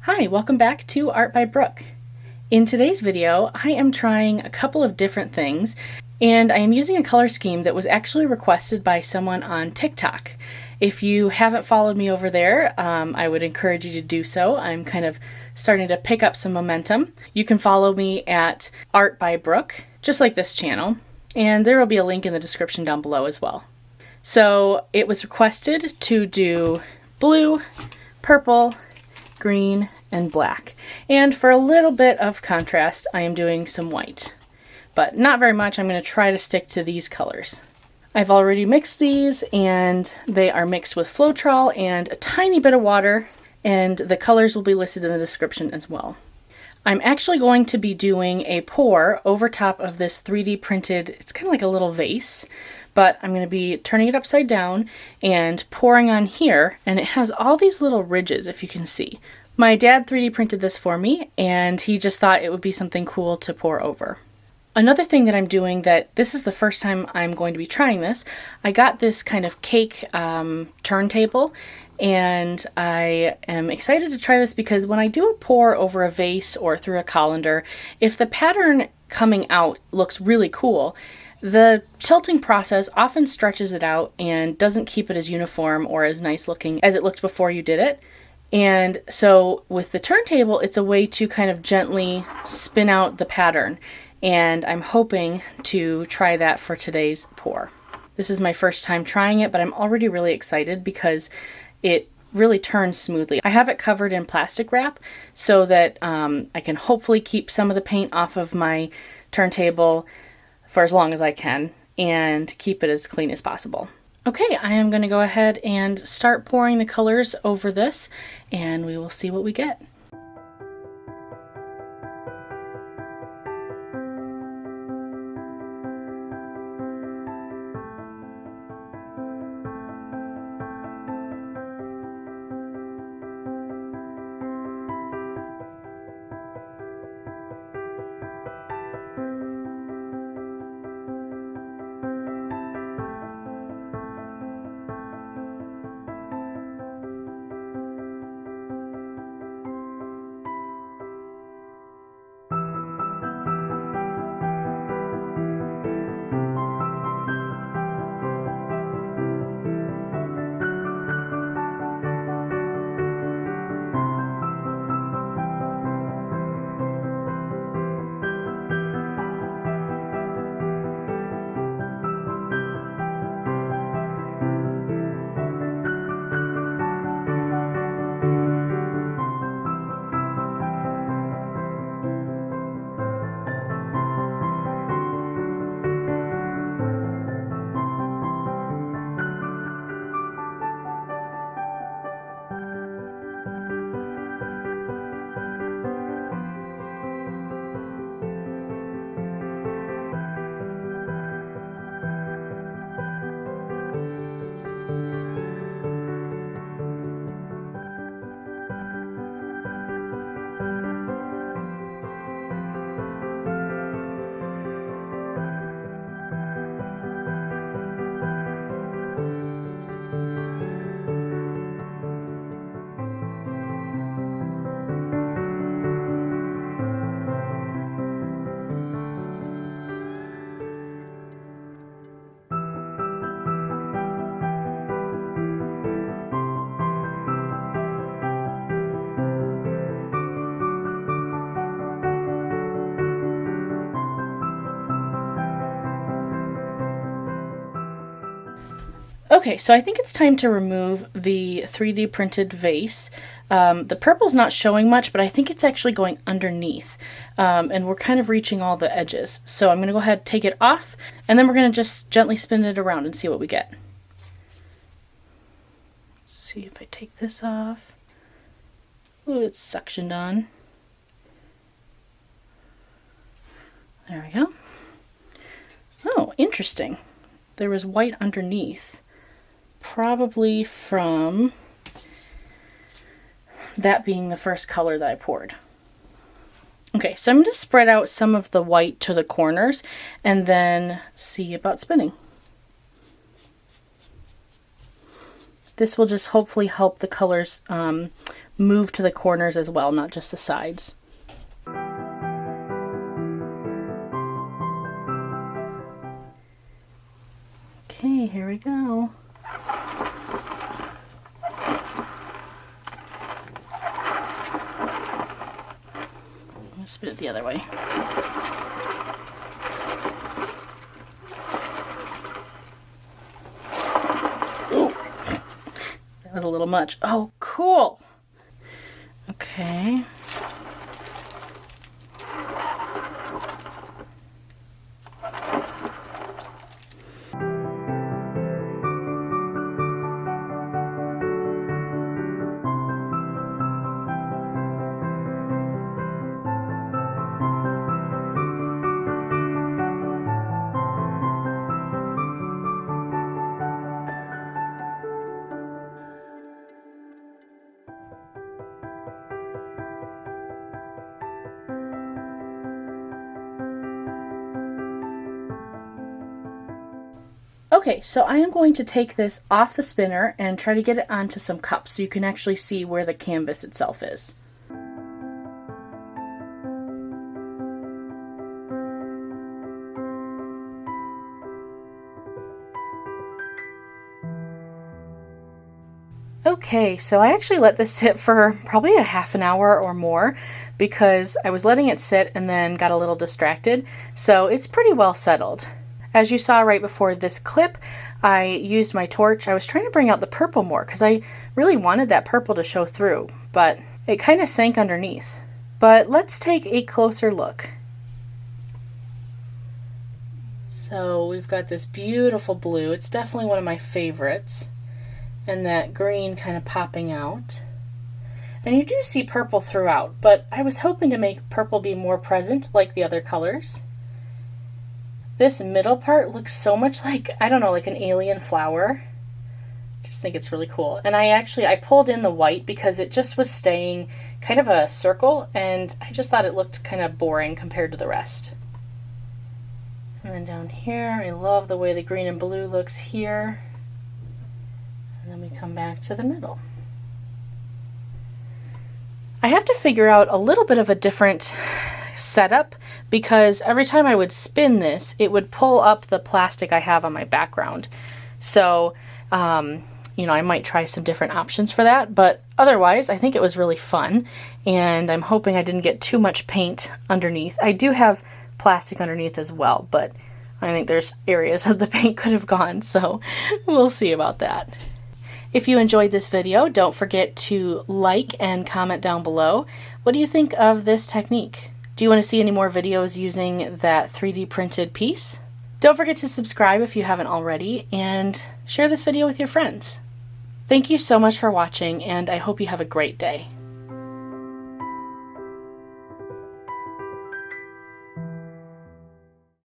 Hi, welcome back to Art by Brooke. In today's video, I am trying a couple of different things, and I am using a color scheme that was actually requested by someone on TikTok. If you haven't followed me over there, I would encourage you to do so. I'm kind of starting to pick up some momentum. You can follow me at Art by Brooke, just like this channel, and there will be a link in the description down below as well. So it was requested to do blue, purple, green, and black. And for a little bit of contrast, I am doing some white. But not very much. I'm going to try to stick to these colors. I've already mixed these, and they are mixed with Floetrol and a tiny bit of water, and the colors will be listed in the description as well. I'm actually going to be doing a pour over top of this 3D printed, it's kind of like a little vase, but I'm going to be turning it upside down and pouring on here, and it has all these little ridges, if you can see. My dad 3D printed this for me, and he just thought it would be something cool to pour over. Another thing that I'm doing, that this is the first time I'm going to be trying this, I got this kind of cake turntable, and I am excited to try this because when I do a pour over a vase or through a colander, if the pattern coming out looks really cool, the tilting process often stretches it out and doesn't keep it as uniform or as nice looking as it looked before you did it. And so with the turntable, it's a way to kind of gently spin out the pattern. And I'm hoping to try that for today's pour. This is my first time trying it, but I'm already really excited because it really turns smoothly. I have it covered in plastic wrap so that I can hopefully keep some of the paint off of my turntable for as long as I can and keep it as clean as possible. Okay, I am going to go ahead and start pouring the colors over this, and we will see what we get. Okay, so I think it's time to remove the 3D printed vase. The purple's not showing much, but I think it's actually going underneath. And we're kind of reaching all the edges. So I'm going to go ahead and take it off, and then we're going to just gently spin it around and see what we get. Let's see if I take this off. Ooh, it's suctioned on. There we go. Oh, interesting. There was white underneath. Probably from that being the first color that I poured. Okay, so I'm going to spread out some of the white to the corners and then see about spinning. This will just hopefully help the colors move to the corners as well, not just the sides. Okay, here we go. I'll spin it the other way. Ooh, that was a little much. Oh, cool. Okay. Okay, so I am going to take this off the spinner and try to get it onto some cups so you can actually see where the canvas itself is. Okay, so I actually let this sit for probably a half an hour or more because I was letting it sit and then got a little distracted, so it's pretty well settled. As you saw right before this clip, I used my torch. I was trying to bring out the purple more because I really wanted that purple to show through, but it kind of sank underneath. But let's take a closer look. So we've got this beautiful blue. It's definitely one of my favorites. And that green kind of popping out. And you do see purple throughout, but I was hoping to make purple be more present like the other colors. This middle part looks so much like, I don't know, like an alien flower. Just think it's really cool. And I pulled in the white because it just was staying kind of a circle, and I just thought it looked kind of boring compared to the rest. And then down here, I love the way the green and blue looks here. And then we come back to the middle. I have to figure out a little bit of a different setup because every time I would spin this, it would pull up the plastic I have on my background. So, you know, I might try some different options for that, but otherwise I think it was really fun, and I'm hoping I didn't get too much paint underneath. I do have plastic underneath as well, but I think there's areas that the paint could have gone, so we'll see about that. If you enjoyed this video, don't forget to like and comment down below. What do you think of this technique? Do you want to see any more videos using that 3D printed piece? Don't forget to subscribe if you haven't already, and share this video with your friends. Thank you so much for watching, and I hope you have a great day.